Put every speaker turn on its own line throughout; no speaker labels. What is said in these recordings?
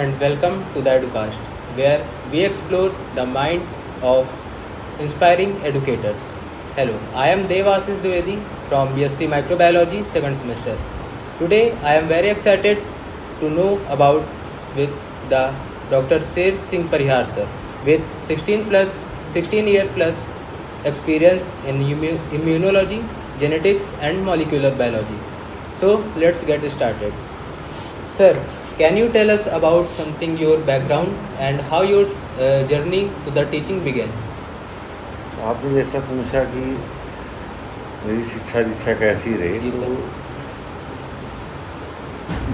and welcome to the EduCast, where we explore the mind of inspiring educators. Hello, I am Devasis Dwivedi from BSc Microbiology second semester. Today, I am very excited to know about with the Dr. Sher Singh Parihar sir with 16 year plus experience in immunology, genetics and molecular biology. So, let's get started. Sir, can you tell us about something your background and how your journey to the teaching began?
आपने जैसा पूछा कि मेरी शिक्षा दीक्षा कैसी रही,
जी
तो
sir.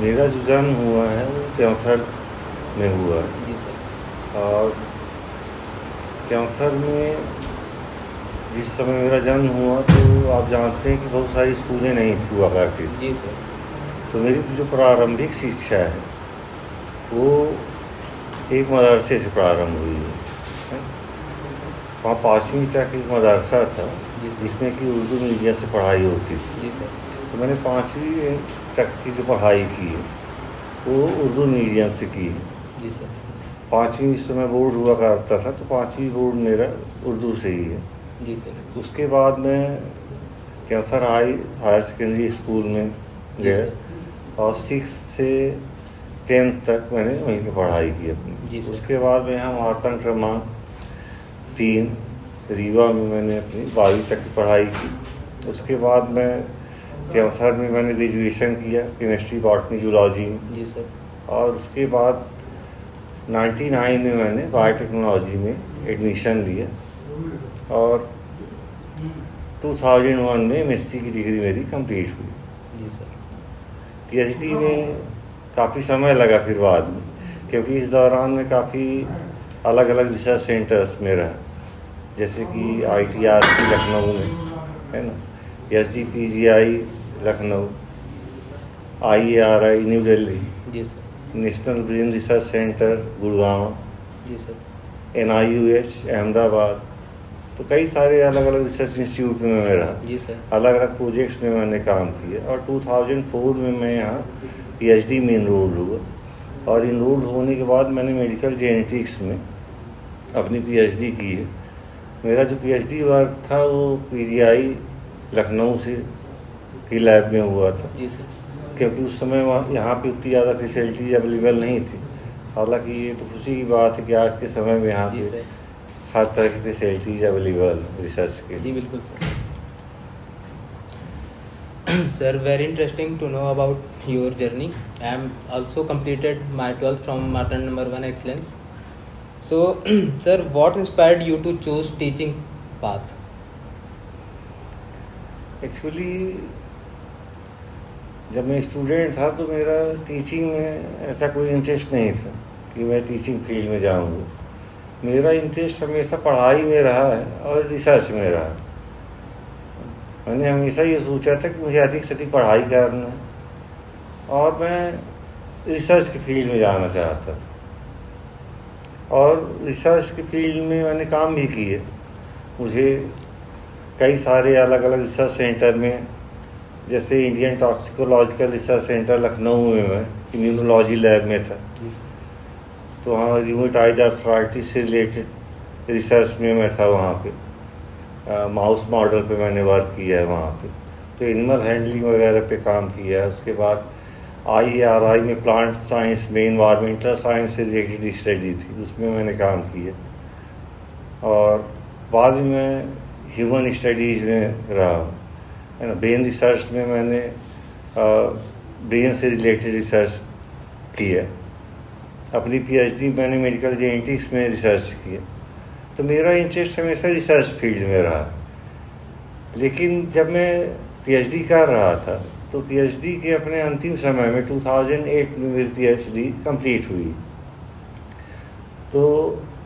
मेरा जो जन्म हुआ है वो क्योंसर में हुआ है।
जी सर।
और क्योंसर में जिस समय मेरा जन्म हुआ तो आप जानते हैं कि बहुत सारी स्कूलें नहीं हुआ करती थी।
जी सर।
तो मेरी जो प्रारंभिक शिक्षा है वो एक मदरसे से प्रारंभ हुई है। वहाँ 5वीं तक एक मदरसा था
जी सर।
जिसमें कि उर्दू मीडियम से पढ़ाई होती थी।
जी सर।
तो मैंने 5वीं तक की जो पढ़ाई की है वो उर्दू मीडियम से की है।
जी सर।
5वीं इस समय बोर्ड हुआ करता था, तो 5वीं बोर्ड मेरा उर्दू से ही है।
जी सर।
उसके बाद मैं कैंसर हायर सेकेंडरी स्कूल में
जी
गया
सर।
और 6 से 10th तक मैंने वहीं पे पढ़ाई की
जी
अपनी।
सर।
उसके बाद मैं यहाँ मातंग क्रमांक 3 रीवा में मैंने अपनी 12वीं तक की पढ़ाई की। उसके बाद मैं कैंसर में मैंने ग्रेजुएशन किया केमिस्ट्री बॉटनी जूलॉजी में।
जी सर।
और उसके बाद 99 में मैंने बायोटेक्नोलॉजी में एडमिशन लिया और 2001 में एमएससी की डिग्री मेरी कंप्लीट हुई।
जी सर।
पीएचडी में काफ़ी समय लगा फिर बाद में, क्योंकि इस दौरान में काफ़ी अलग अलग रिसर्च सेंटर्स में रहा, जैसे कि ITRC लखनऊ में है ना, SGPGI Lucknow, IARI New Delhi,
जी sir.
National Brain Research Centre Gurgaon,
जी सर।
NIUH अहमदाबाद। तो कई सारे अलग अलग रिसर्च इंस्टीट्यूट में मैं रहा,
जी सर।
अलग अलग प्रोजेक्ट्स में मैंने काम किया। और 2004 में मैं यहाँ पीएचडी में इनरोल्ड हुआ और इनरोल्ड होने के बाद मैंने मेडिकल जेनेटिक्स में अपनी पीएचडी की है। मेरा जो पीएचडी वर्क था वो PGI लखनऊ से की लैब में हुआ था,
जी सर।
क्योंकि उस समय वहाँ यहाँ पे उतनी ज़्यादा फैसिलिटीज अवेलेबल नहीं थी। हालांकि ये तो खुशी की बात है कि आज के समय में यहाँ
जी
पे
सर।
हर तरह की फैसिलिटीज अवेलेबल रिसर्च के।
जी बिल्कुल sir. Sir, very interesting to know about your journey. I am also completed my 12th from Martin number 1 excellence. So, sir, what inspired you to choose teaching path?
Actually जब मैं student था तो मेरा teaching में ऐसा कोई interest नहीं था कि मैं टीचिंग फील्ड में जाऊंगा। मेरा इंटरेस्ट हमेशा पढ़ाई में रहा है और रिसर्च में रहा है। मैंने हमेशा ये सोचा था कि मुझे अधिक से अधिक पढ़ाई करना है और मैं रिसर्च के फील्ड में जाना चाहता था। और रिसर्च के फील्ड में मैंने काम भी किए। मुझे कई सारे अलग अलग रिसर्च सेंटर में, जैसे Indian toxicological research centre Lucknow में मैं इम्यूनोलॉजी लैब में था, तो वहाँ रिमोटाइड आर्थराइटिस से रिलेटेड रिसर्च में मैं था। वहाँ पे माउस मॉडल पे मैंने वर्क किया है वहाँ पे, तो एनिमल हैंडलिंग वगैरह पे काम किया है। उसके बाद IARI में प्लांट साइंस में इन्वायरमेंटल साइंस से रिलेटेड स्टडी थी, उसमें मैंने काम किया। और बाद में मैं ह्यूमन स्टडीज़ में रहा है ना। ब्रेन रिसर्च में मैंने ब्रेन से रिलेटेड रिसर्च किया। अपनी पीएचडी मैंने मेडिकल जेनेटिक्स में रिसर्च किया। तो मेरा इंटरेस्ट हमेशा रिसर्च फील्ड में रहा। लेकिन जब मैं पीएचडी कर रहा था तो पीएचडी के अपने अंतिम समय में 2008 में मेरी पीएचडी कंप्लीट हुई। तो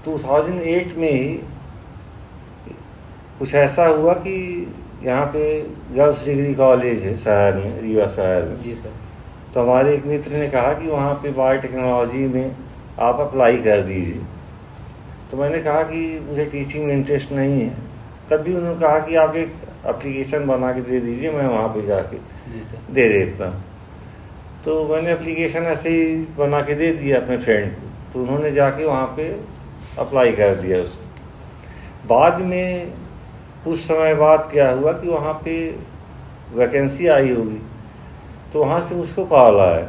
2008 में ही कुछ ऐसा हुआ कि यहाँ पे गर्ल्स डिग्री कॉलेज है शहर में, रीवा शहर में।
जी सर।
तो हमारे एक मित्र ने कहा कि वहाँ पे बायोटेक्नोलॉजी में आप अप्लाई कर दीजिए। तो मैंने कहा कि मुझे टीचिंग में इंटरेस्ट नहीं है। तब भी उन्होंने कहा कि आप एक एप्लीकेशन बना के दे दीजिए, मैं वहाँ पे जाके
जी सर।
दे देता हूँ। तो मैंने एप्लीकेशन ऐसे ही बना के दे दिया अपने फ्रेंड को, तो उन्होंने जाके वहाँ पे अप्लाई कर दिया उसको। बाद में कुछ समय बाद क्या हुआ कि वहाँ पे वैकेंसी आई होगी, तो वहाँ से मुझको कॉल आया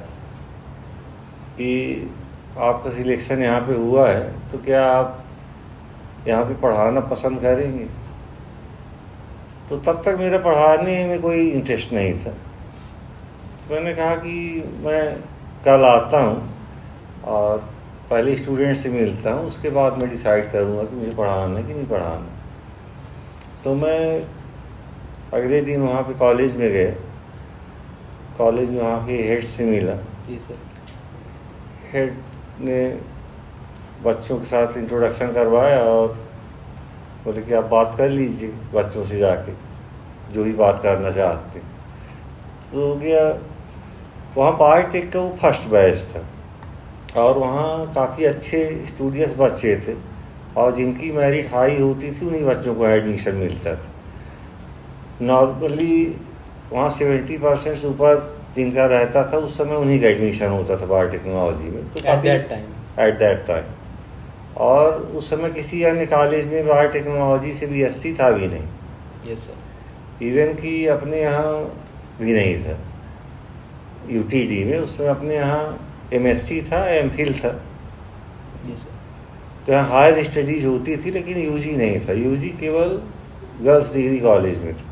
कि आपका सिलेक्शन यहाँ पे हुआ है, तो क्या आप यहाँ पे पढ़ाना पसंद करेंगे। तो तब तक मेरा पढ़ाने में कोई इंटरेस्ट नहीं था, तो मैंने कहा कि मैं कल आता हूँ और पहले स्टूडेंट से मिलता हूँ, उसके बाद मैं डिसाइड करूँगा कि मुझे पढ़ाना है कि नहीं पढ़ाना। तो मैं अगले दिन वहाँ पे कॉलेज में गया, कॉलेज में वहाँ के हेड से मिला।
जी सर।
हेड ने बच्चों के साथ इंट्रोडक्शन करवाया और बोले कि आप बात कर लीजिए बच्चों से जाके, जो भी बात करना चाहते। तो गया वहाँ बायोटेक का वो फर्स्ट बैच था और वहाँ काफ़ी अच्छे स्टूडियस बच्चे थे और जिनकी मेरिट हाई होती थी उन्हीं बच्चों को एडमिशन मिलता था। नॉर्मली वहाँ 70% से ऊपर जिनका रहता था उस समय उन्हीं का एडमिशन होता था बायोटेक्नोलॉजी में। तो एट दैट टाइम और उस समय किसी अन्य कॉलेज में बायोटेक्नोलॉजी से बीएससी था भी नहीं।
Yes sir.
इवन कि अपने यहाँ भी नहीं था, यूटीडी में उस समय अपने यहाँ एमएससी था, एमफिल था।
जी सर।
तो यहाँ हायर स्टडीज होती थी लेकिन यूजी नहीं था, यूजी केवल गर्ल्स डिग्री कॉलेज में था।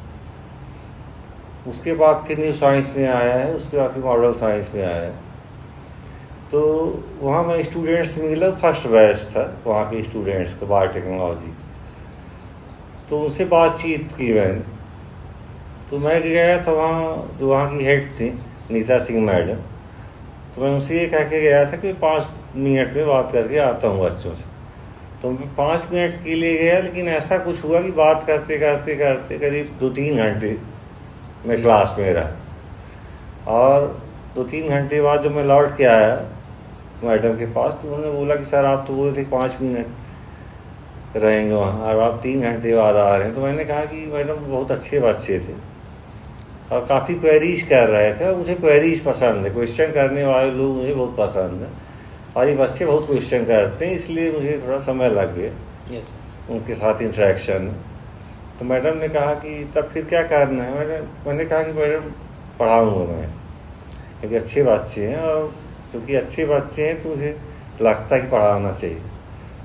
उसके बाद फिर न्यू साइंस में आया है, उसके बाद फिर मॉडल साइंस में आया है। तो वहाँ मैं स्टूडेंट्स से मिला, फर्स्ट बैच था वहाँ के स्टूडेंट्स का बायोटेक्नोलॉजी। तो उनसे बातचीत की मैंने। तो मैं गया था वहाँ, जो वहाँ की हेड थी नीता सिंह मैडम, तो मैं उनसे ये कह के गया था कि 5 मिनट में बात करके आता हूँ बच्चों से। तो मैं 5 मिनट के लिए गया, लेकिन ऐसा कुछ हुआ कि बात करते करते करते करीब 2-3 घंटे मैं क्लास में रहा। और 2-3 घंटे बाद जब मैं लौट के आया मैडम के पास, तो उन्होंने बोला कि सर आप तो बोले थे 5 मिनट रहेंगे वहाँ और आप 3 घंटे बाद आ रहे हैं। तो मैंने कहा कि मैडम बहुत अच्छे बच्चे थे और काफ़ी क्वेरीज कर रहे थे और मुझे क्वेरीज पसंद है, क्वेश्चन करने वाले लोग मुझे बहुत पसंद है और ये बच्चे बहुत क्वेश्चन करते हैं, इसलिए मुझे थोड़ा समय लग गया
यस
उनके साथ इंटरेक्शन। तो मैडम ने कहा कि तब फिर क्या करना है। मैंने कहा कि मैडम पढ़ाऊँगा मैं, क्योंकि अच्छे बच्चे हैं और क्योंकि अच्छे बच्चे हैं तो मुझे लगता है कि पढ़ाना चाहिए।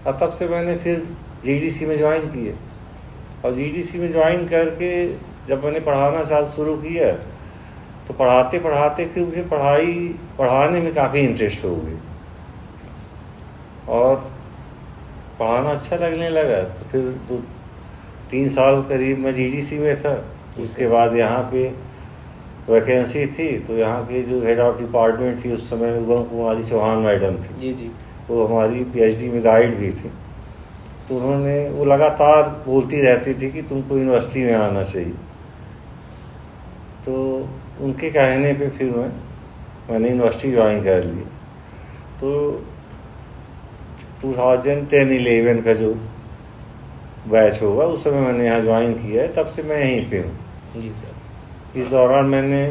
और तब से मैंने फिर जीडीसी में ज्वाइन किया और जीडीसी में ज्वाइन करके जब मैंने पढ़ाना शुरू किया तो पढ़ाते पढ़ाते फिर मुझे पढ़ाने में काफ़ी इंटरेस्ट हो गई और पढ़ाना अच्छा लगने लगा। तो फिर 2-3 साल करीब मैं जीडीसी में था। उसके बाद यहाँ पे वैकेंसी थी, तो यहाँ के जो हेड ऑफ डिपार्टमेंट थी उस समय उगम कुमारी चौहान मैडम थी।
जी जी।
वो हमारी पीएचडी में गाइड भी थी। तो वो लगातार बोलती रहती थी कि तुमको यूनिवर्सिटी में आना चाहिए। तो उनके कहने पे फिर मैंने यूनिवर्सिटी ज्वाइन कर ली। तो 2010-11 का जो बैच होगा उस समय मैंने यहाँ ज्वाइन किया है, तब से मैं यहीं पे हूँ।
जी सर।
इस दौरान मैंने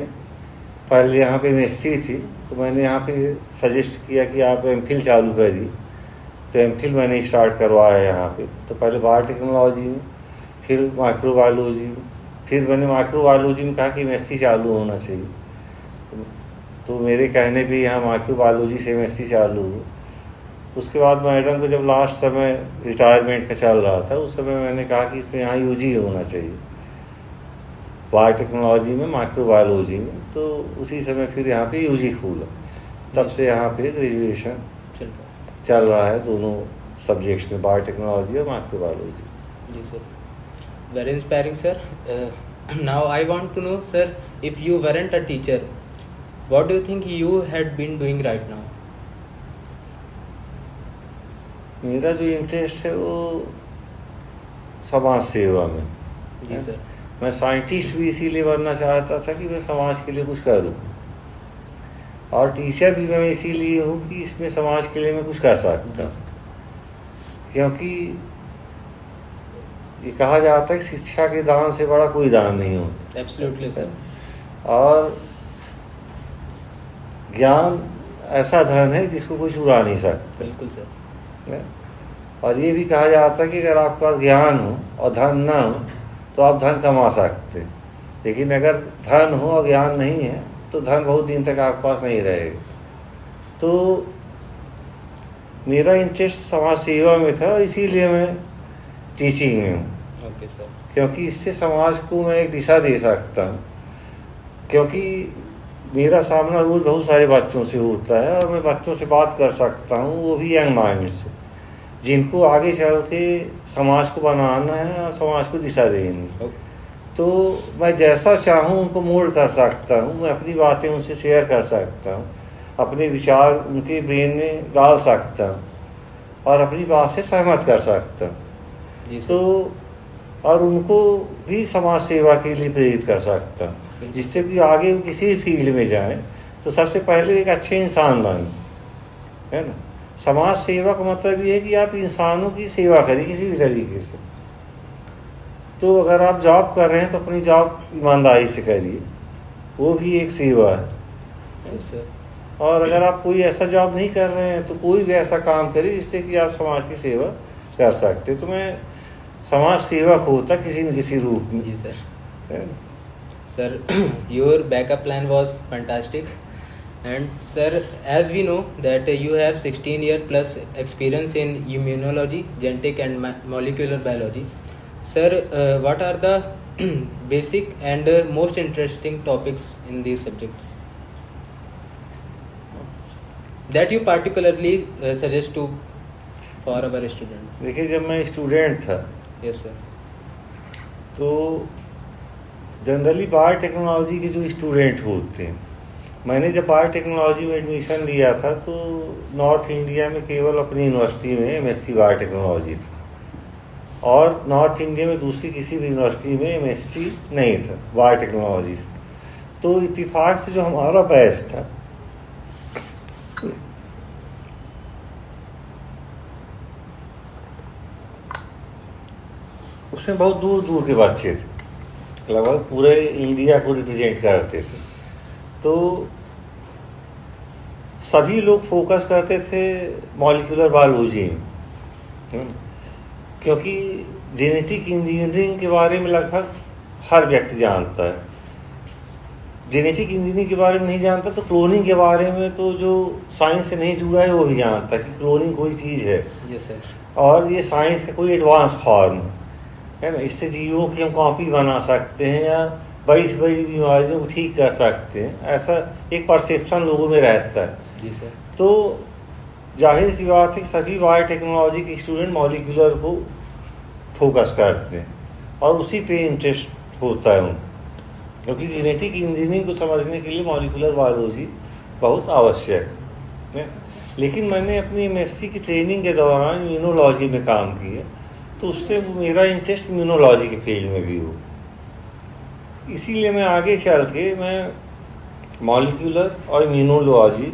पहले यहाँ पे एमएससी थी, तो मैंने यहाँ पे सजेस्ट किया कि आप एमफिल चालू करिए। तो एमफिल मैंने स्टार्ट करवाया यहाँ पे। तो पहले बायोटेक्नोलॉजी में, फिर माइक्रोबायोलॉजी में, फिर मैंने माइक्रोबायोलॉजी में कहा कि एमएससी चालू होना चाहिए। तो मेरे कहने पे यहाँ माइक्रोबायोलॉजी से एमएससी चालू हुआ। उसके बाद मैडम को जब लास्ट समय रिटायरमेंट का चल रहा था उस समय मैंने कहा कि इसमें यहाँ यूजी होना चाहिए बायोटेक्नोलॉजी में, माइक्रोबायोलॉजी में। तो उसी समय फिर यहाँ पे यूजी खुला, तब से यहाँ पे ग्रेजुएशन चल रहा है दोनों सब्जेक्ट्स में, बायोटेक्नोलॉजी और माइक्रोबायोलॉजी।
जी sir, very inspiring sir. Now I want to know sir, if you weren't a teacher, what do you think you had been doing right now?
मेरा जो इंटरेस्ट है वो समाज सेवा में।
जी सर।
मैं साइंटिस्ट भी इसीलिए बनना चाहता था कि मैं समाज के लिए कुछ करूं, और टीचर भी मैं इसीलिए हूँ कि इसमें समाज के लिए मैं कुछ कर सकता। क्योंकि ये कहा जाता है कि शिक्षा के दान से बड़ा कोई दान नहीं होता।
Absolutely sir.
और ज्ञान ऐसा धन है जिसको कोई चुरा नहीं सकता।
बिल्कुल सर।
है? और ये भी कहा जाता है कि अगर आपके पास ज्ञान हो और धन ना हो तो आप धन कमा सकते, लेकिन अगर धन हो और ज्ञान नहीं है तो धन बहुत दिन तक आपके पास नहीं रहेगा। तो मेरा इंटरेस्ट समाज सेवा में था, इसीलिए मैं टीचिंग में हूँ।
Okay sir. क्योंकि
क्योंकि इससे समाज को मैं एक दिशा दे सकता हूँ, क्योंकि मेरा सामना रोज़ बहुत सारे बच्चों से होता है और मैं बच्चों से बात कर सकता हूँ, वो भी यंग माइंड से, जिनको आगे चल के समाज को बनाना है और समाज को दिशा देनी। तो मैं जैसा चाहूँ उनको मोल्ड कर सकता हूँ, मैं अपनी बातें उनसे शेयर कर सकता हूँ, अपने विचार उनके ब्रेन में डाल सकता हूँ और अपनी बात से सहमत कर सकता हूँ। तो और उनको भी समाज सेवा के लिए प्रेरित कर सकता हूँ, जिससे कि आगे वो किसी भी फील्ड में जाएं तो सबसे पहले एक अच्छे इंसान बने, है ना। समाज सेवा का मतलब ये है कि आप इंसानों की सेवा करिए किसी भी तरीके से। तो अगर आप जॉब कर रहे हैं तो अपनी जॉब ईमानदारी से करिए, वो भी एक सेवा है। और अगर आप कोई ऐसा जॉब नहीं कर रहे हैं तो कोई भी ऐसा काम करिए जिससे कि आप समाज की सेवा कर सकते। तो मैं समाज सेवक होता किसी न किसी रूप में।
जी sir. Sir, your backup plan was fantastic and sir, as we know that you have 16 year plus experience in immunology, genetic and molecular biology. Sir, what are the basic and most interesting topics in these subjects that you particularly suggest to for our students?
देखिए, जब मैं student था,
yes sir,
तो generally biotechnology के जो student होते हैं, मैंने जब बायोटेक्नोलॉजी में एडमिशन लिया था तो नॉर्थ इंडिया में केवल अपनी यूनिवर्सिटी में एमएससी बायोटेक्नोलॉजी था और नॉर्थ इंडिया में दूसरी किसी भी यूनिवर्सिटी में एमएससी नहीं था बायोटेक्नोलॉजी से। तो इत्तेफाक से जो हमारा बैच था उसमें बहुत दूर दूर के बच्चे थे, लगभग पूरे इंडिया को रिप्रेजेंट करते थे। तो सभी लोग फोकस करते थे मॉलिक्यूलर बायोलॉजी में, क्योंकि जेनेटिक इंजीनियरिंग के बारे में लगभग हर व्यक्ति जानता है। जेनेटिक इंजीनियरिंग के बारे में नहीं जानता तो क्लोनिंग के बारे में तो जो साइंस से नहीं जुड़ा है वो भी जानता है कि क्लोनिंग कोई चीज़ है।
Yes sir. और
ये साइंस का कोई एडवांस फॉर्म है ना, इससे जीवों की हम कॉपी बना सकते हैं या बड़ी से बड़ी बीमारियों को ठीक कर सकते हैं, ऐसा एक परसेप्शन लोगों में रहता है।
जी सर। तो
जाहिर सी बात है कि सभी बायोटेक्नोलॉजी के स्टूडेंट मॉलिक्यूलर को फोकस करते हैं और उसी पे इंटरेस्ट होता है उनको, क्योंकि जेनेटिक इंजीनियरिंग को समझने के लिए मॉलिक्यूलर बायोलॉजी बहुत आवश्यक है। लेकिन मैंने अपनी एमएससी की ट्रेनिंग के दौरान इम्यूनोलॉजी में काम किया, तो उससे मेरा इंटरेस्ट इम्यूनोलॉजी के फील्ड में भी हो, इसीलिए मैं आगे चल के मैं मॉलिक्यूलर और इम्यूनोलॉजी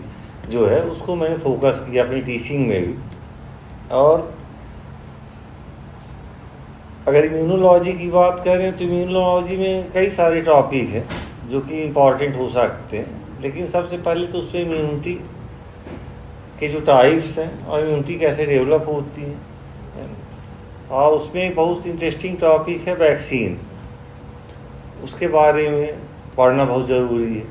जो है उसको मैंने फोकस किया अपनी टीचिंग में भी। और अगर इम्यूनोलॉजी की बात करें तो इम्यूनोलॉजी में कई सारे टॉपिक हैं जो कि इम्पॉर्टेंट हो सकते हैं, लेकिन सबसे पहले तो उसमें इम्यूनिटी के जो टाइप्स हैं और इम्यूनिटी कैसे डेवलप होती है, और उसमें बहुत इंटरेस्टिंग टॉपिक है वैक्सीन, उसके बारे में पढ़ना बहुत ज़रूरी है।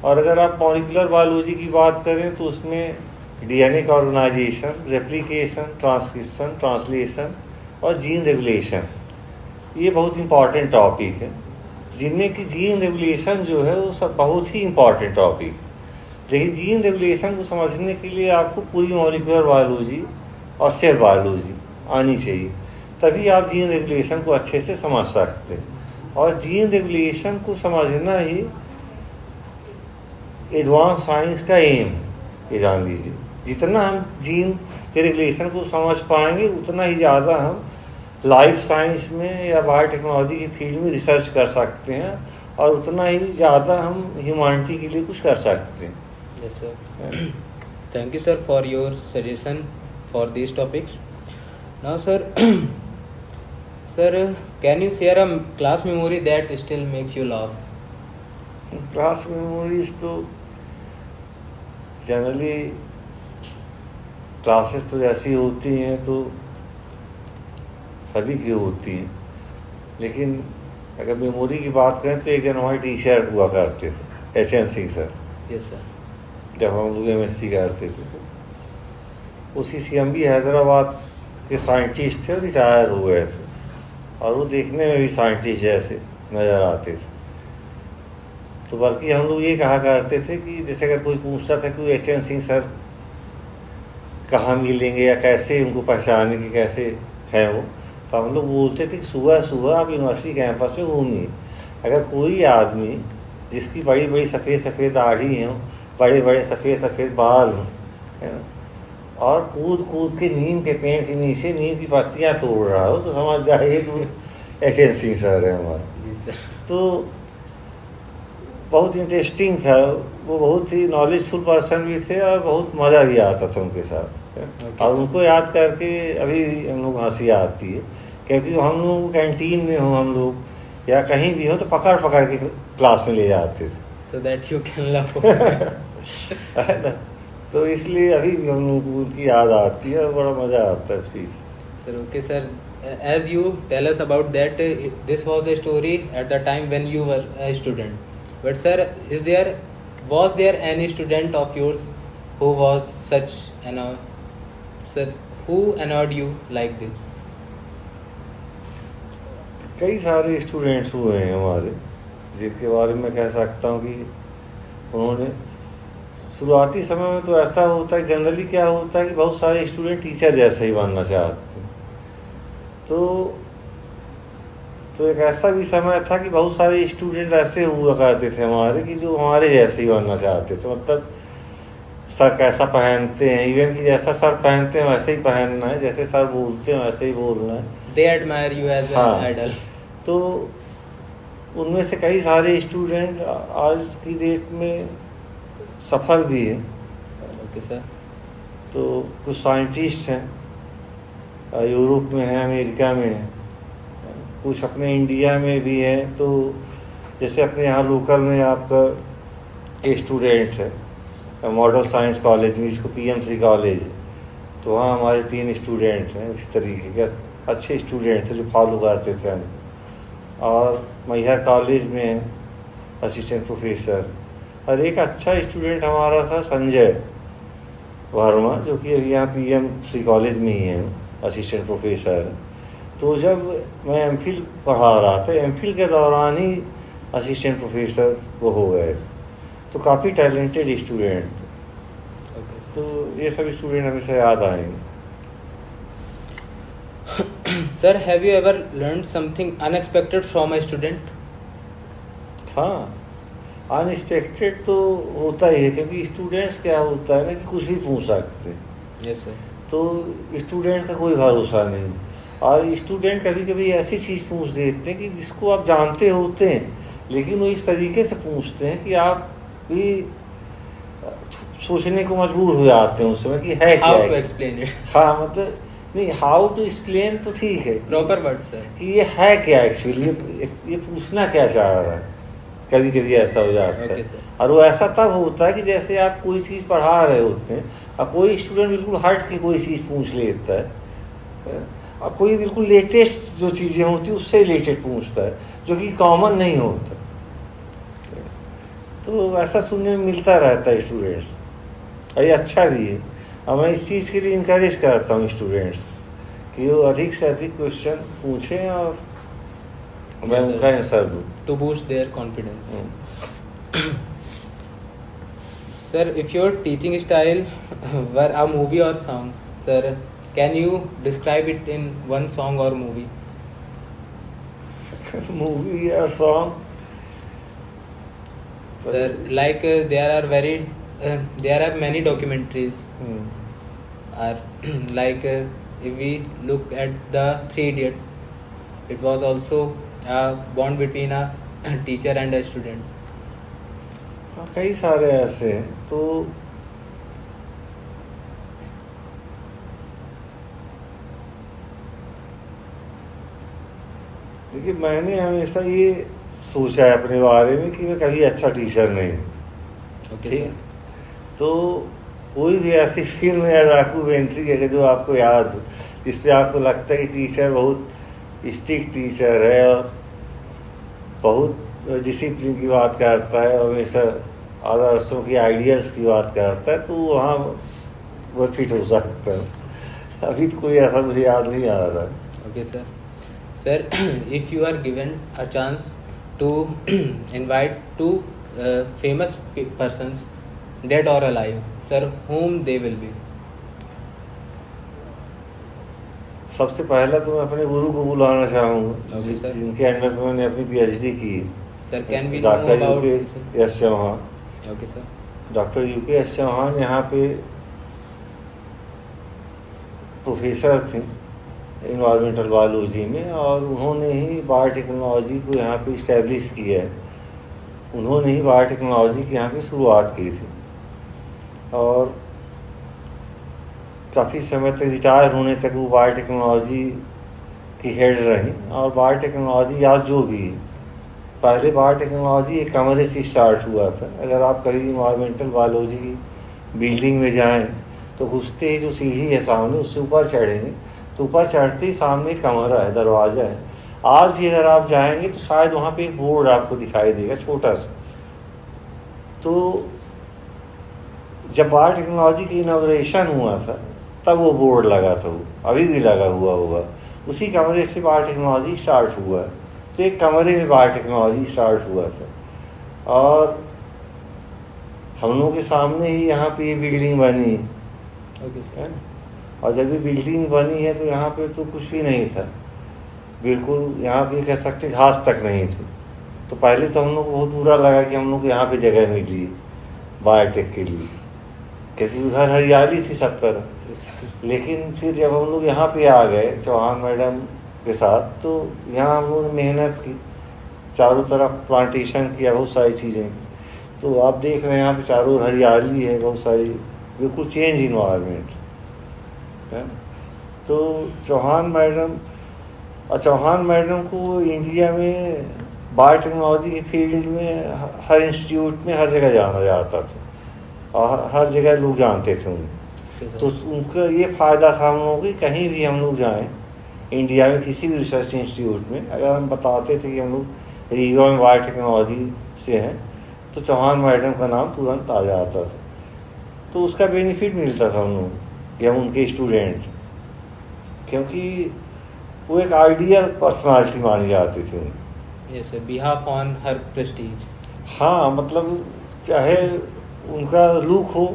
और अगर आप मॉलिक्यूलर बायोलॉजी की बात करें तो उसमें डीएनए का ऑर्गेनाइजेशन, रेप्लिकेशन, ट्रांसक्रिप्शन, ट्रांसलेशन और जीन रेगुलेशन, ये बहुत इंपॉर्टेंट टॉपिक है, जिनमें कि जीन रेगुलेशन जो है वो सब बहुत ही इंपॉर्टेंट टॉपिक। लेकिन जीन रेगुलेशन को समझने के लिए आपको पूरी मॉलिक्यूलर बायोलॉजी और सेल बायोलॉजी आनी चाहिए, तभी आप जीन रेगुलेशन को अच्छे से समझ सकते हैं। और जीन रेगुलेशन को समझना ही एडवांस साइंस का एम है, ये जान लीजिए। जितना हम जीन के रेगुलेशन को समझ पाएंगे उतना ही ज़्यादा हम लाइफ साइंस में या बायोटेक्नोलॉजी की फील्ड में रिसर्च कर सकते हैं और उतना ही ज़्यादा हम ह्यूमैनिटी के लिए कुछ कर सकते हैं।
Yes sir, thank you sir for your suggestion for this topics. Now sir, can you share a class memory that still makes you laugh?
Class memories तो जनरली क्लासेस तो जैसी होती हैं तो सभी की होती हैं, लेकिन अगर मेमोरी की बात करें तो एक जन हमारे टीचर हुआ करते थे, H.N.. Singh sir.
Yes sir.
जब हम लोग एमएससी करते थे तो उसी CMB हैदराबाद के साइंटिस्ट थे और रिटायर हो गए थे, और वो देखने में भी साइंटिस्ट जैसे नज़र आते थे। तो बल्कि हम लोग ये कहा करते थे कि जैसे अगर कोई पूछता था कि एच.एन. सिंह सर कहाँ मिलेंगे या कैसे उनको पहचाने कि कैसे हैं वो, तो हम लोग बोलते थे कि सुबह सुबह आप यूनिवर्सिटी कैंपस में घूमिए, अगर कोई आदमी जिसकी बड़ी बड़ी सफ़ेद सफ़ेद दाढ़ी हो, बड़े बड़े सफ़ेद सफ़ेद बाल हों, है ना, और कूद कूद के नीम के पेड़ के नीचे नीम की पत्तियाँ तोड़ रहा हो, तो समझ जाइए कि एच.एन. सिंह सर है हमारे। तो बहुत इंटरेस्टिंग था वो, बहुत ही नॉलेजफुल पर्सन भी थे और बहुत मज़ा भी आता था उनके साथ। और उनको याद करके अभी हम लोग हंसी आती है, क्योंकि हम लोग कैंटीन में हो हम लोग या कहीं भी हो तो पकड़ पकड़ के क्लास में ले जाते थे,
so that you can laugh.
है ना। तो इसलिए अभी भी हम लोग को उनकी याद आती है और बड़ा मज़ा आता है उस चीज़।
Sir, okay sir, as you tell us about that, this was a story at the time when you were a student, but sir, was there any student of yours who was such sir, who annoyed you like this?
कई सारे students हुए हैं हमारे जिनके बारे में कह सकता हूँ कि उन्होंने शुरुआती समय में तो ऐसा होता है, जनरली क्या होता है कि बहुत सारे स्टूडेंट टीचर जैसे ही बनना चाहते हैं। तो एक ऐसा भी समय था कि बहुत सारे स्टूडेंट ऐसे हुआ करते थे हमारे कि जो हमारे जैसे ही बनना चाहते थे, मतलब सर कैसा पहनते हैं, इवन कि जैसा सर पहनते हैं वैसे ही पहनना है, जैसे सर बोलते हैं वैसे ही बोलना है।
They admire you as an idol.
तो उनमें से कई सारे स्टूडेंट आज की डेट में सफल भी हैं।
Okay sir.
तो कुछ साइंटिस्ट हैं, यूरोप में हैं, अमेरिका में हैं, कुछ अपने इंडिया में भी हैं। तो जैसे अपने यहाँ लोकल में आपका एक स्टूडेंट है मॉडल साइंस कॉलेज में, जिसको PM3 कॉलेज है, तो वहाँ हमारे 3 स्टूडेंट हैं इसी तरीके के अच्छे स्टूडेंट थे जो फॉलो करते थे हम। और मैहर कॉलेज में असिस्टेंट प्रोफेसर, और एक अच्छा स्टूडेंट हमारा था संजय वर्मा, जो कि अभी यहाँ PM3 कॉलेज में ही है, असिस्टेंट प्रोफेसर। तो जब मैं MPhil पढ़ा रहा था, MPhil के दौरान ही असिस्टेंट प्रोफेसर वो हो गए, तो काफ़ी टैलेंटेड स्टूडेंट थे। तो ये सब स्टूडेंट हमेशा याद आएंगे।
Sir, have you ever learned something unexpected from a student?
हाँ, अनएक्सपेक्टेड तो होता ही है, क्योंकि स्टूडेंट्स क्या होता है ना कि कुछ भी पूछ सकते हैं।
Yes sir.
तो स्टूडेंट का कोई भरोसा नहीं, और स्टूडेंट कभी कभी ऐसी चीज़ पूछ देते हैं कि जिसको आप जानते होते हैं, लेकिन वो इस तरीके से पूछते हैं कि आप भी सोचने को मजबूर हो जाते हैं उस समय कि है क्या।
How to explain it.
हाँ, मतलब नहीं, हाउ टू एक्सप्लेन तो ठीक है,
प्रॉपर वर्ड सर,
कि ये है क्या एक्चुअली, ये पूछना क्या चाह रहा है। कभी कभी ऐसा हो जाता है। और वो ऐसा तब होता है कि जैसे आप कोई चीज़ पढ़ा रहे होते हैं और कोई स्टूडेंट बिल्कुल हट के कोई चीज़ पूछ लेता है, और कोई बिल्कुल लेटेस्ट जो चीज़ें होती हैं उससे रिलेटेड पूछता है, जो कि कॉमन नहीं होता। तो ऐसा सुनने में मिलता रहता है स्टूडेंट्स, और ये अच्छा भी है। और मैं इस चीज़ के लिए इनकरेज करता हूँ स्टूडेंट्स कि वो अधिक से अधिक क्वेश्चन पूछें और मैं उनका आंसर दूँ,
to boost their confidence. Sir, if your teaching style were a movie or song, sir, can you describe it in one song or movie?
Movie or song?
Sir, like there are many documentaries. Are like if we look at the Three Idiot, it was also a bond between a teacher and a student.
कई सारे ऐसे हैं। तो देखिए, मैंने हमेशा ये सोचा है अपने बारे में कि मैं कभी अच्छा टीचर नहीं।
Okay,
ठीक, तो तो कोई भी ऐसी फिल्म या डॉक्यूमेंट्री है जो आपको याद हो, जिससे आपको लगता है कि टीचर बहुत स्ट्रिक्ट टीचर है और बहुत डिसिप्लिन की बात करता है और हमेशा आदर्शों की आइडियल्स की बात करता है, तो वहाँ वो फिट हो सकता है। अभी तो कोई ऐसा मुझे याद नहीं आ रहा है।
Okay, sir. Sir, if you are given a chance to invite two famous persons, dead or alive, sir, whom they will be?
सबसे पहला तो मैं अपने गुरु को बुलाना चाहूँगा,
Okay, sir.
जिनके अंडर में मैंने अपनी PhD की।
Sir, can we know
doctor
about
UK S Chauhan.
Okay, sir.
Doctor UK S Chauhan यहाँ पे प्रोफेसर थे इन्वायरमेंटल बायोलॉजी में, और उन्होंने ही बायोटेक्नोलॉजी को यहाँ पे इस्टेब्लिश किया है। उन्होंने ही बायोटेक्नोलॉजी की यहाँ पे शुरुआत की थी और काफ़ी समय तक रिटायर होने तक वो बायोटेक्नोलॉजी की हेड रही। और बायोटेक्नोलॉजी आज जो भी है, पहले बायोटेक्नोलॉजी एक कमरे से स्टार्ट हुआ था। अगर आप कभी इन्वायरमेंटल बायोलॉजी की बिल्डिंग में जाएं तो घुसते ही जो सीढ़ी है सामने, उससे ऊपर चढ़ेंगे तो ऊपर चढ़ते ही सामने एक कमरा है, दरवाज़ा है। आज भी अगर आप जाएंगे तो शायद वहाँ पे एक बोर्ड आपको दिखाई देगा छोटा सा। तो जब बायोटेक्नोलॉजी की इनॉग्रेशन हुआ था तब वो बोर्ड लगा था, वो अभी भी लगा हुआ होगा। उसी कमरे से बायोटेक्नोलॉजी स्टार्ट हुआ है। तो एक कमरे में बायोटेक्नोलॉजी स्टार्ट हुआ था और हम लोगों के सामने ही यहाँ पे ये बिल्डिंग बनी है। और जब ये बिल्डिंग बनी है तो यहाँ पे तो कुछ भी नहीं था, बिल्कुल यहाँ पे कह सकते घास तक नहीं थी। तो पहले तो हम लोग को बहुत बुरा लगा कि हम लोग को यहाँ पे जगह मिली बायोटेक के लिए, क्योंकि उधर हरियाली थी सब तरफ। लेकिन फिर जब हम लोग यहाँ पे आ गए चौहान मैडम के साथ, तो यहाँ हम लोगों ने मेहनत की, चारों तरफ प्लांटेशन किया, बहुत सारी चीज़ें। तो आप देख रहे हैं यहाँ पे चारों ओर हरियाली है, बहुत सारी, बिल्कुल चेंज इन्वायरमेंट है। तो चौहान मैडम को इंडिया में बायोटेक्नोलॉजी के फील्ड में हर इंस्टीट्यूट में हर जगह जाना जाता था और हर जगह लोग जानते थे उन्हें। तो उनका ये फ़ायदा था हम लोगों की, कहीं भी हम लोग जाएं इंडिया में किसी भी रिसर्च इंस्टीट्यूट में, अगर हम बताते थे कि हम लोग रीवा में बायोटेक्नोलॉजी से हैं तो चौहान मैडम का नाम तुरंत आ जाता था। तो उसका बेनिफिट मिलता था हम लोग कि हम उनके स्टूडेंट, क्योंकि वो एक आइडियल पर्सनालिटी मानी जाती थी।
Yes, sir. Behalf on her prestige.
हाँ, मतलब चाहे उनका लुक हो,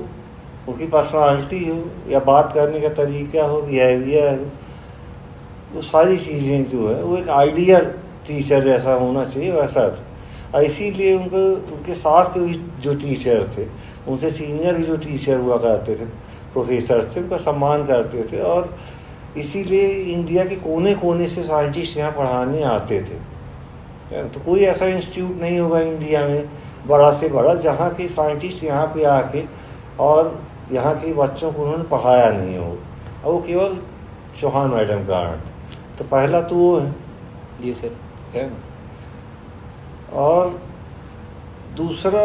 उनकी पर्सनालिटी हो, या बात करने का तरीका हो, बिहेवियर हो, वो सारी चीज़ें जो है वो एक आइडियल टीचर जैसा होना चाहिए वैसा था। इसीलिए उनके साथ के भी जो टीचर थे, उनसे सीनियर भी जो टीचर हुआ करते थे, प्रोफेसर थे, उनका सम्मान करते थे। और इसीलिए इंडिया के कोने कोने से साइंटिस्ट यहाँ पढ़ाने आते थे। तो कोई ऐसा इंस्टीट्यूट नहीं होगा इंडिया में बड़ा से बड़ा जहाँ के साइंटिस्ट यहाँ पे आके और यहाँ के बच्चों को उन्होंने पढ़ाया नहीं हो, और वो केवल चौहान मैडम का आर्ट। तो पहला तो वो है।
जी सर।
है ना। और दूसरा,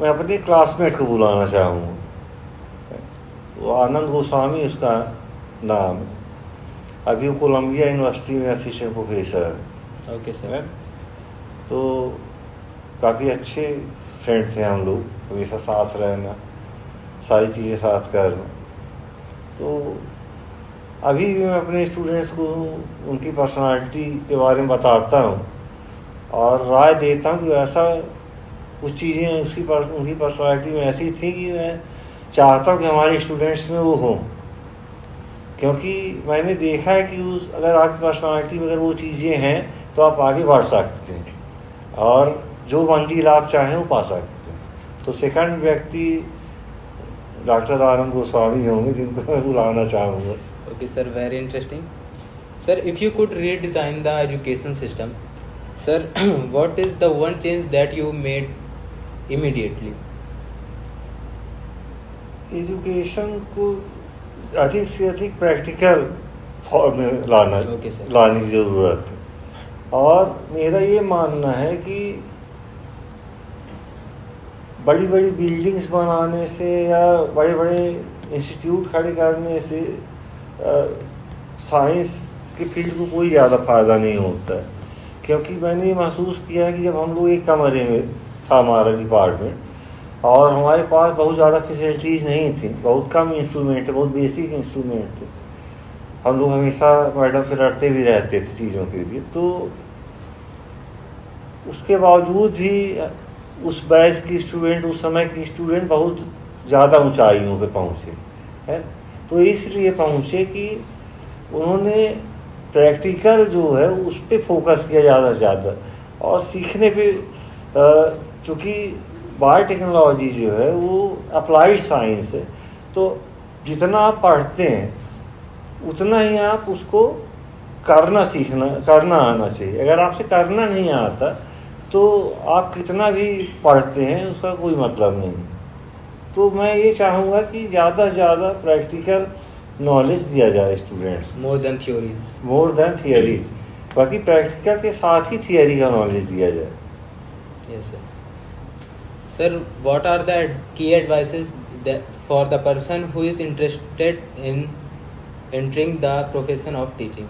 मैं अपने क्लासमेट को बुलाना चाहूँगा। वो आनंद गोस्वामी उसका नाम है। अभी वो कोलंबिया यूनिवर्सिटी में असिस्टेंट प्रोफेसर है।
Okay sir.
तो काफ़ी अच्छे फ्रेंड थे हम लोग, हमेशा साथ रहना, सारी चीज़ें साथ करना। तो अभी भी मैं अपने स्टूडेंट्स को उनकी पर्सनालिटी के बारे में बताता हूँ और राय देता हूँ कि ऐसा कुछ चीज़ें उनकी पर्सनालिटी में ऐसी थी कि मैं चाहता हूँ कि हमारे स्टूडेंट्स में वो हों, क्योंकि मैंने देखा है कि अगर आपकी पर्सनालिटी में अगर वो चीज़ें हैं तो आप आगे बढ़ सकते हैं और जो मंजिल आप चाहें वो पा सकते हैं। तो सेकंड व्यक्ति डॉक्टर आनंद गोस्वामी होंगे, जिनको मैं बुलाना चाहूँगा।
Okay sir, very interesting. Sir, if you could redesign the education system, sir, what is the one change that you made immediately?
Education को अधिक से अधिक प्रैक्टिकल फॉर्म में लाने की ज़रूरत है। और मेरा ये मानना है कि बड़ी बड़ी बिल्डिंग्स बनाने से या बड़े बड़े इंस्टीट्यूट खड़े करने से साइंस के फील्ड को कोई ज़्यादा फ़ायदा नहीं होता है। क्योंकि मैंने ये महसूस किया है कि जब हम लोग एक कमरे में था हमारा डिपार्टमेंट और हमारे पास बहुत ज़्यादा फैसिलिटीज़ नहीं थी, बहुत कम इंस्ट्रूमेंट थे, बहुत बेसिक इंस्ट्रूमेंट थे। हम लोग हमेशा मैडम से लड़ते भी रहते थे चीज़ों के लिए, तो उसके बावजूद भी उस बैच की स्टूडेंट, उस समय की स्टूडेंट बहुत ज़्यादा ऊंचाइयों पे पहुँचे है। तो इसलिए पहुँचे कि उन्होंने प्रैक्टिकल जो है उस पे फोकस किया ज़्यादा से ज़्यादा, और सीखने पे, चूँकि बायोटेक्नोलॉजी जो है वो अप्लाइड साइंस है, तो जितना आप पढ़ते हैं उतना ही आप उसको करना आना चाहिए। अगर आपसे करना नहीं आता तो आप कितना भी पढ़ते हैं उसका कोई मतलब नहीं। तो मैं ये चाहूँगा कि ज़्यादा से ज़्यादा प्रैक्टिकल नॉलेज दिया जाए स्टूडेंट्स,
मोर देन
थियोरीज। बाकी प्रैक्टिकल के साथ ही थियोरी का नॉलेज दिया जाए।
Yes sir, what are the key advices for the person who is interested in entering the profession of teaching?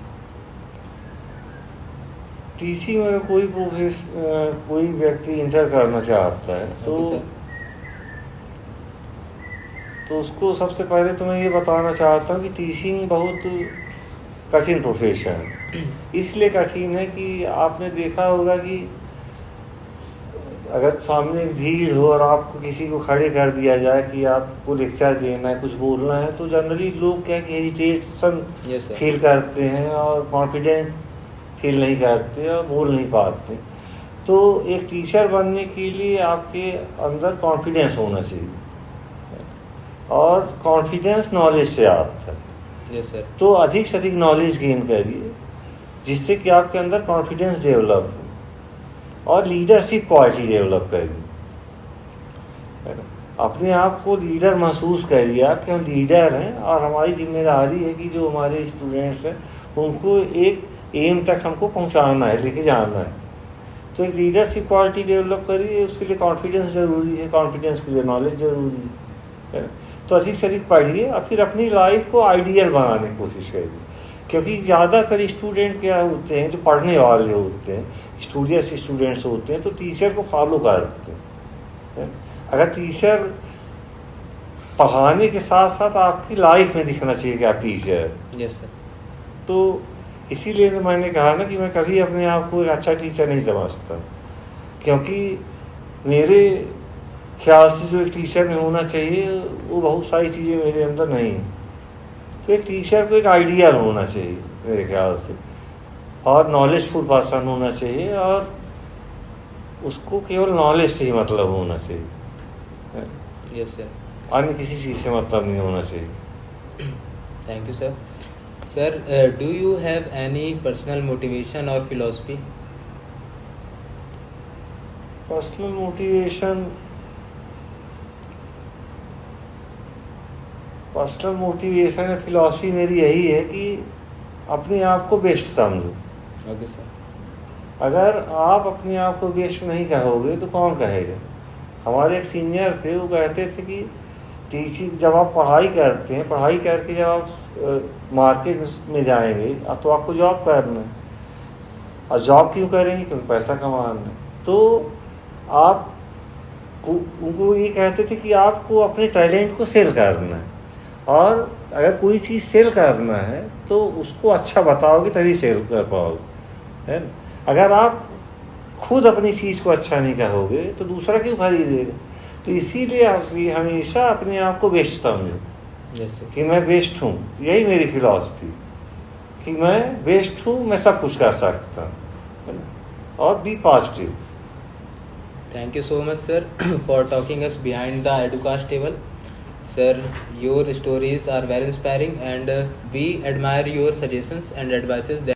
Teaching में कोई व्यक्ति इंटर करना चाहता है तो उसको सबसे पहले तो मैं ये बताना चाहता हूँ कि टीचिंग बहुत कठिन प्रोफेशन है। इसलिए कठिन है कि आपने देखा होगा कि अगर सामने एक भीड़ हो और आपको किसी को खड़े कर दिया जाए कि आपको लेक्चर देना है, कुछ बोलना है, तो जनरली लोग क्या कि हेजिटेशन फील करते हैं और कॉन्फिडेंट फील नहीं करते और बोल नहीं पाते। तो एक टीचर बनने के लिए आपके अंदर कॉन्फिडेंस होना चाहिए, और कॉन्फिडेंस नॉलेज से आता है।
Yes sir.
तो अधिक से अधिक नॉलेज गेन करिए जिससे कि आपके अंदर कॉन्फिडेंस डेवलप हो और लीडरशिप क्वालिटी डेवलप करिए। अपने आप को लीडर महसूस करिए आप कि हम लीडर हैं और हमारी जिम्मेदारी है कि जो हमारे स्टूडेंट्स हैं उनको एक एम तक हमको पहुंचाना है, लेके जाना है। तो एक लीडरशिप क्वालिटी डेवलप करिए, उसके लिए कॉन्फिडेंस ज़रूरी है, कॉन्फिडेंस के लिए नॉलेज ज़रूरी है। तो अधिक से अधिक पढ़िए और फिर अपनी लाइफ को आइडियल बनाने की कोशिश करिए। क्योंकि ज़्यादातर स्टूडेंट क्या होते हैं, जो पढ़ने वाले होते हैं, स्टूडियस स्टूडेंट्स होते हैं, तो टीचर को फॉलो करते हैं। अगर टीचर पढ़ाने के साथ साथ आपकी लाइफ में दिखना चाहिए कि आप टीचर हैं।
Yes sir.
तो इसीलिए तो मैंने कहा ना कि मैं कभी अपने आप को एक अच्छा टीचर नहीं समझता, क्योंकि मेरे ख्याल से जो एक टीचर में होना चाहिए वो बहुत सारी चीज़ें मेरे अंदर नहीं हैं। तो एक टीचर को एक आइडियल होना चाहिए मेरे ख्याल से, और नॉलेजफुल पर्सन होना चाहिए, और उसको केवल नॉलेज से ही मतलब होना चाहिए।
Yes sir.
अन्य किसी चीज़ से मतलब नहीं होना चाहिए।
Thank you sir. Sir, do you have any personal motivation और फिलॉसफी?
पर्सनल मोटिवेशन या फिलॉसफी मेरी यही है कि अपने आप को बेस्ट समझो।
Okay sir.
अगर आप अपने आप को बेस्ट नहीं कहोगे तो कौन कहेगा? हमारे एक सीनियर थे, वो कहते थे कि टीचिंग जब आप पढ़ाई करते हैं, पढ़ाई करके जब आप मार्केट में जाएंगे तो आपको जॉब करना है, और जॉब क्यों करेंगे? क्योंकि पैसा कमाना है। तो आप उनको ये कहते थे कि आपको अपने टैलेंट को सेल करना है, और अगर कोई चीज़ सेल करना है तो उसको अच्छा बताओगे तभी सेल कर पाओगे, है ना? अगर आप खुद अपनी चीज़ को अच्छा नहीं कहोगे तो दूसरा क्यों खरीदेगा? तो इसीलिए आप हमेशा अपने आप को बेस्ट समझो।
Yes sir.
कि मैं बेस्ट हूँ, यही मेरी फिलॉसफी, कि मैं बेस्ट हूँ, मैं सब कुछ कर सकता हूँ, है ना? और be positive.
Thank you so much, sir, for talking us behind the Educast table. Sir, your stories are very inspiring, and we admire your suggestions and advices.